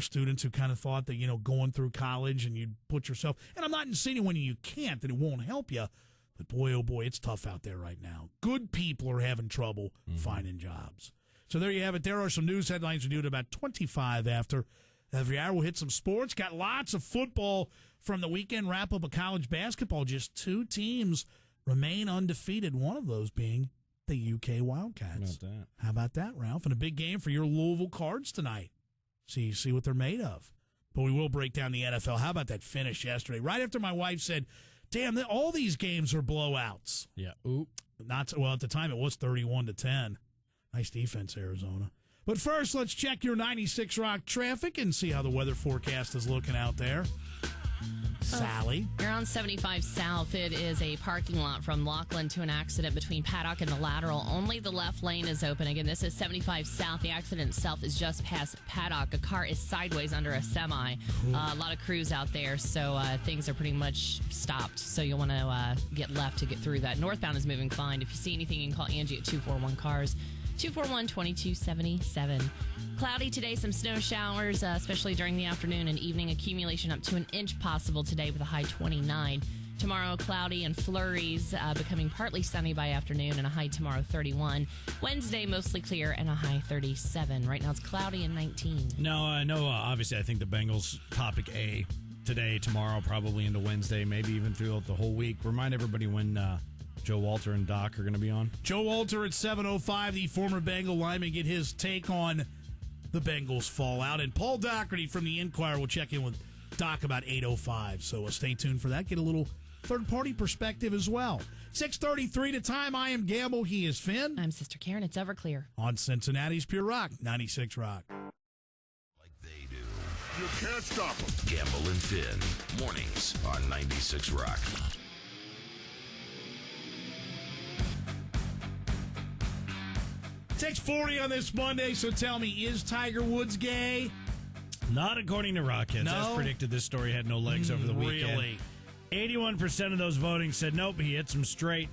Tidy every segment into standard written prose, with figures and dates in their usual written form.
students who kind of thought that, going through college and you'd put yourself, and I'm not insinuating you can't, that it won't help you, but boy, oh boy, it's tough out there right now. Good people are having trouble finding jobs. So there you have it. There are some news headlines we do at about 25 after. Every hour we'll hit some sports. Got lots of football from the weekend wrap-up of college basketball. Just 2 teams remain undefeated, one of those being the UK Wildcats. How about that, Ralph? And a big game for your Louisville Cards tonight. See what they're made of. But we will break down the NFL. How about that finish yesterday? Right after my wife said, damn, all these games are blowouts. Yeah. Well, at the time it was 31-10. Nice defense, Arizona. But first, let's check your 96 Rock traffic and see how the weather forecast is looking out there. Sally. You're on 75 South. It is a parking lot from Laughlin to an accident between Paddock and the Lateral. Only the left lane is open. Again, this is 75 South. The accident itself is just past Paddock. A car is sideways under a semi. A lot of crews out there, so things are pretty much stopped. So you'll want to get left to get through that. Northbound is moving fine. If you see anything, you can call Angie at 241-CARS. 241-2277. Cloudy today, some snow showers, especially during the afternoon and evening. Accumulation up to an inch possible today with a high 29. Tomorrow, cloudy and flurries, becoming partly sunny by afternoon and a high tomorrow 31. Wednesday, mostly clear and a high 37. Right now, it's cloudy and 19. No, obviously, I think the Bengals topic A today, tomorrow, probably into Wednesday, maybe even throughout the whole week. Remind everybody when Joe Walter and Doc are going to be on. Joe Walter at 7:05, the former Bengal lineman, get his take on the Bengals fallout. And Paul Doherty from the Inquirer will check in with Doc about 8:05. So stay tuned for that. Get a little third-party perspective as well. 6:33 to time. I am Gamble. He is Finn. I'm Sister Karen. It's Everclear. On Cincinnati's Pure Rock, 96 Rock. Like they do. You can't stop them. Gamble and Finn. Mornings on 96 Rock. 6:40 on this Monday, so tell me, is Tiger Woods gay? Not according to Rockheads. No? As predicted, this story had no legs over the weekend. Really? 81% of those voting said nope, he hits them straight.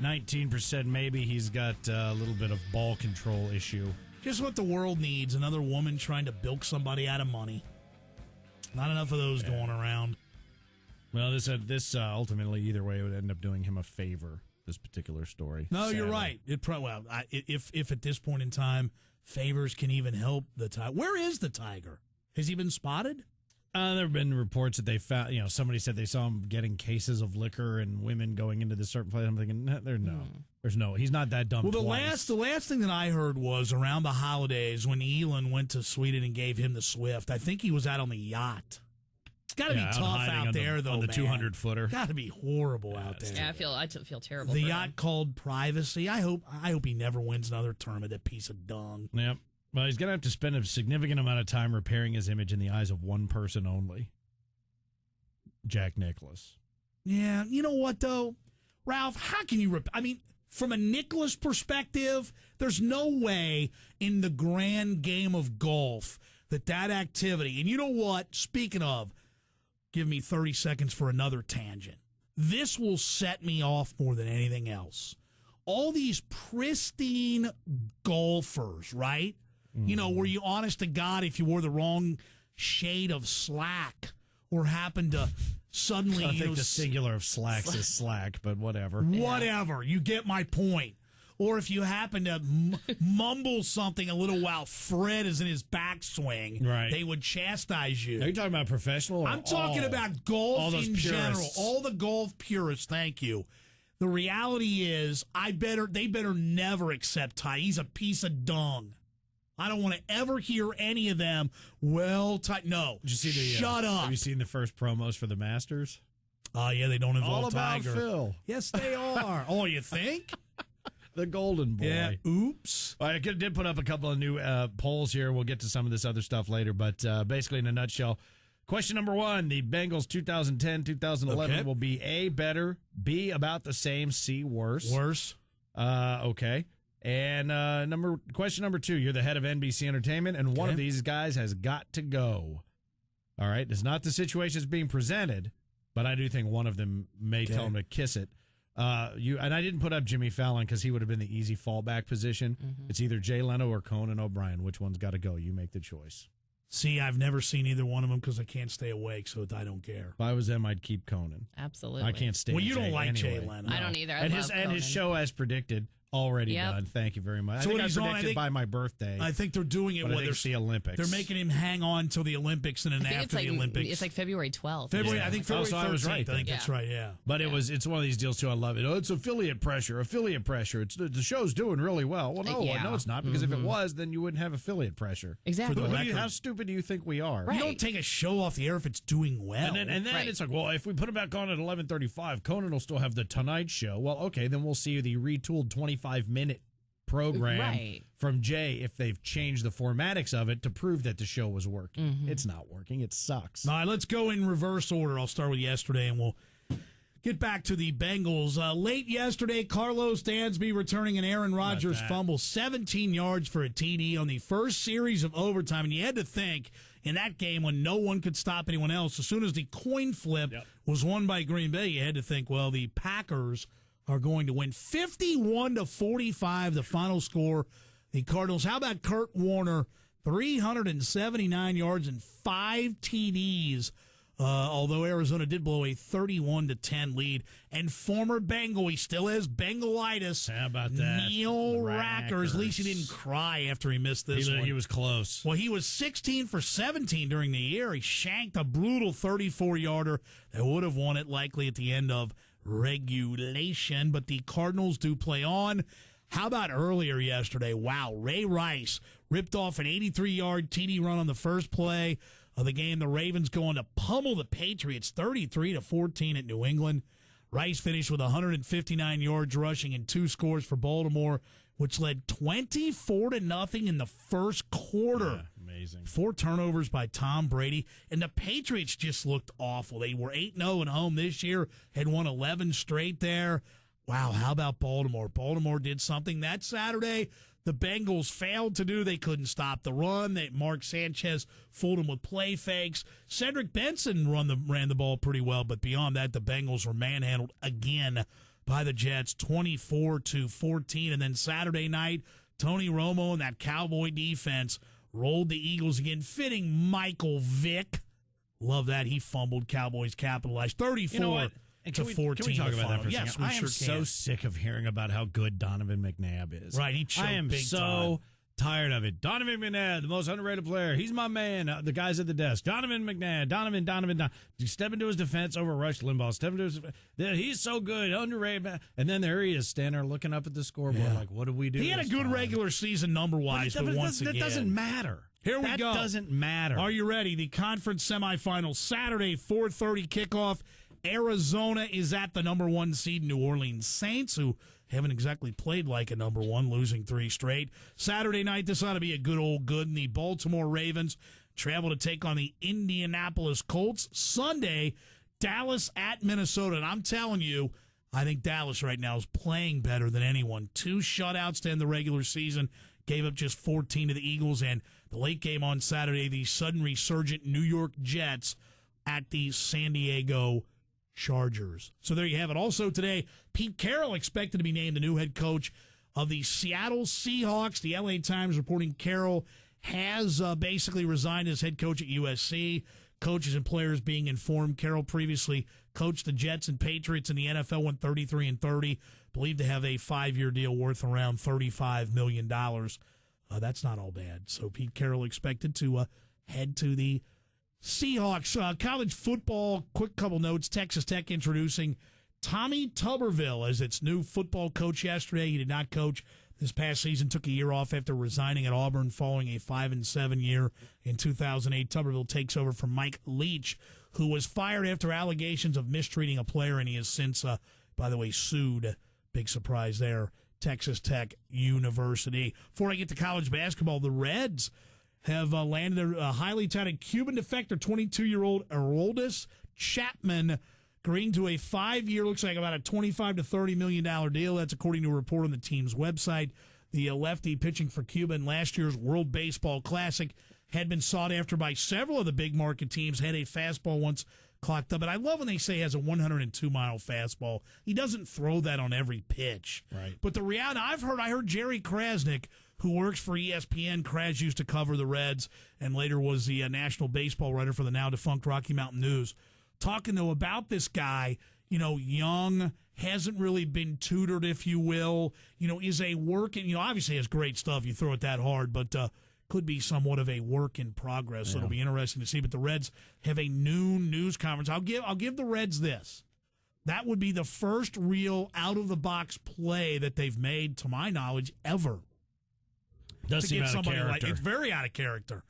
19% maybe he's got a little bit of ball control issue. Just what the world needs, another woman trying to bilk somebody out of money. Not enough of those going around. Well, this ultimately, either way, would end up doing him a favor. This particular story. No, sadly. You're right. If at this point in time favors can even help the Tiger, where is the Tiger? Has he been spotted? There have been reports that they found. Somebody said they saw him getting cases of liquor and women going into this certain place. I'm thinking, there's no. He's not that dumb. Well, twice. the last thing that I heard was around the holidays when Elon went to Sweden and gave him the Swift. I think he was out on the yacht. It's got to be tough out there, though. On the man. 200-footer, got to be horrible out there. Yeah, I feel terrible. The for yacht him. called Privacy. I hope he never wins another tournament. That piece of dung. Yep. Well, he's going to have to spend a significant amount of time repairing his image in the eyes of one person only. Jack Nicklaus. Yeah, you know what though, Ralph? How can you? From a Nicklaus perspective, there's no way in the grand game of golf that activity. And you know what? Speaking of. Give me 30 seconds for another tangent. This will set me off more than anything else. All these pristine golfers, right? Mm. Were you honest to God if you wore the wrong shade of slack or happened to suddenly... I think the singular of slacks is slack, but whatever. Whatever. You get my point. Or if you happen to mumble something a little while Fred is in his backswing, right. They would chastise you. Are you talking about professional? I'm talking about golf in general. All the golf purists, thank you. The reality is, they better never accept Ty. He's a piece of dung. I don't want to ever hear any of them. No. Did you see Shut up. Have you seen the first promos for the Masters? Oh, yeah, they don't involve All about Tiger. Phil. Yes, they are. Oh, you think? The golden boy. Yeah, oops. I did put up a couple of new polls here. We'll get to some of this other stuff later, but basically in a nutshell, question number 1, the Bengals 2010-2011 will be A, better, B, about the same, C, worse. Worse. Okay. And question number 2, you're the head of NBC Entertainment, and one of these guys has got to go. All right? It's not the situation that's being presented, but I do think one of them may tell him to kiss it. And I didn't put up Jimmy Fallon because he would have been the easy fallback position. Mm-hmm. It's either Jay Leno or Conan O'Brien. Which one's got to go? You make the choice. See, I've never seen either one of them because I can't stay awake, so I don't care. If I was them, I'd keep Conan. Absolutely. I can't stand Well, you don't Jay like anyway. Jay Leno. I don't either. I and love his Conan. show, as predicted, already Yep. done. Thank you very much. So I when think he's I on, predicted I think- by my birthday. I think they're doing it but I when think it's the Olympics. they're making him hang on till the Olympics and then I think after it's the like, Olympics. It's like February 12th. February. Yeah. I think Oh, February so I 13th. was right I think then. that's right. Yeah. But it's one of these deals too. I love it. Oh, it's affiliate pressure. Affiliate pressure. It's the show's doing really well. Well, no, Yeah. no, it's not, because if it was, then you wouldn't have affiliate pressure. Exactly. For the record. How stupid do you think we are? Right. You don't take a show off the air if it's doing well. And then Right. it's like, well, if we put him back on at 11:35, Conan will still have the Tonight Show. Well, okay, then we'll see the retooled 25-minute program Right. from Jay if they've changed the formatics of it to prove that the show was working. It's not working. It sucks. All right, let's go in reverse order. I'll start with yesterday, and we'll get back to the Bengals. Late yesterday, Carlos Dansby returning an Aaron Rodgers that? fumble, 17 yards for a TD on the first series of overtime. And you had to think, in that game when no one could stop anyone else, as soon as the coin flip was won by Green Bay, you had to think, well, the Packers are going to win 51-45, the final score. The Cardinals. How about Kurt Warner, 379 yards and 5 TDs, although Arizona did blow a 31-10 lead. And former Bengal, he still has Bengalitis. How about that? Neil The Rackers. At least he didn't cry after he missed this one. He was close. Well, he was 16 for 17 during the year. He shanked a brutal 34-yarder that would have won it likely at the end of regulation, but the Cardinals do play on. How about earlier yesterday? Wow, Ray Rice ripped off an 83-yard TD run on the first play of the game. The Ravens going to pummel the Patriots 33-14 at New England. Rice finished with 159 yards rushing and 2 scores for Baltimore, which led 24-0 in the first quarter. Yeah, amazing. 4 turnovers by Tom Brady. And the Patriots just looked awful. They were 8-0 at home this year, had won 11 straight there. Wow, how about Baltimore? Baltimore did something that Saturday the Bengals failed to do. They couldn't stop the run. Mark Sanchez fooled them with play fakes. Cedric Benson ran the ball pretty well, but beyond that, the Bengals were manhandled again by the Jets, 24-14. And then Saturday night, Tony Romo and that Cowboy defense rolled the Eagles again, fitting Michael Vick. Love that. He fumbled. Cowboys capitalized 34 You know what? to 14. Can we talk the about that final. for a Yes, second? we I am sure so can. sick of hearing about how good Donovan McNabb is. Right, he choked I am big so time. tired of it. Donovan McNabb, the most underrated player. He's my man. The guys at the desk. Donovan McNabb. Donovan. Step into his defense over Rush Limbaugh. Step into his defense. He's so good. Underrated. And then there he is standing there looking up at the scoreboard like, what did we do? He had a this good time? regular season number-wise, but once again. That doesn't matter. Here we that go. That doesn't matter. Are you ready? The conference semifinals, Saturday, 4:30 kickoff. Arizona is at the number 1 seed New Orleans Saints, who haven't exactly played like a number 1, losing 3 straight. Saturday night, this ought to be a good old good. And the Baltimore Ravens travel to take on the Indianapolis Colts. Sunday, Dallas at Minnesota. And I'm telling you, I think Dallas right now is playing better than anyone. 2 shutouts to end the regular season. Gave up just 14 to the Eagles. And the late game on Saturday, the sudden resurgent New York Jets at the San Diego Chargers. So there you have it. Also today, Pete Carroll expected to be named the new head coach of the Seattle Seahawks. The LA Times reporting Carroll has basically resigned as head coach at USC. Coaches and players being informed. Carroll previously coached the Jets and Patriots in the NFL, went 33-30. Believed to have a 5-year deal worth around $35 million. That's not all bad. So Pete Carroll expected to head to the Seahawks. College football, quick couple notes. Texas Tech introducing Tommy Tuberville as its new football coach yesterday. He did not coach this past season, took a year off after resigning at Auburn following a 5-7 year in 2008. Tuberville takes over from Mike Leach, who was fired after allegations of mistreating a player, and he has since, by the way, sued. Big surprise there. Texas Tech University. Before I get to college basketball, the Reds have landed a highly touted Cuban defector, 22-year-old Aroldis Chapman, agreeing to a 5-year, looks like about a $25 to $30 million deal. That's according to a report on the team's website. The lefty pitching for Cuba in last year's World Baseball Classic had been sought after by several of the big market teams, had a fastball once clocked up. And I love when they say he has a 102-mile fastball. He doesn't throw that on every pitch. Right. But the reality, I heard Jerry Krasnick, who works for ESPN. Kraz used to cover the Reds and later was the national baseball writer for the now-defunct Rocky Mountain News. Talking, though, about this guy, young, hasn't really been tutored, if you will, is a working, obviously has great stuff. You throw it that hard, but could be somewhat of a work in progress. So it'll be interesting to see. But the Reds have a noon news conference. I'll give the Reds this. That would be the first real out-of-the-box play that they've made, to my knowledge, ever. Does seem out of character. It's very out of character.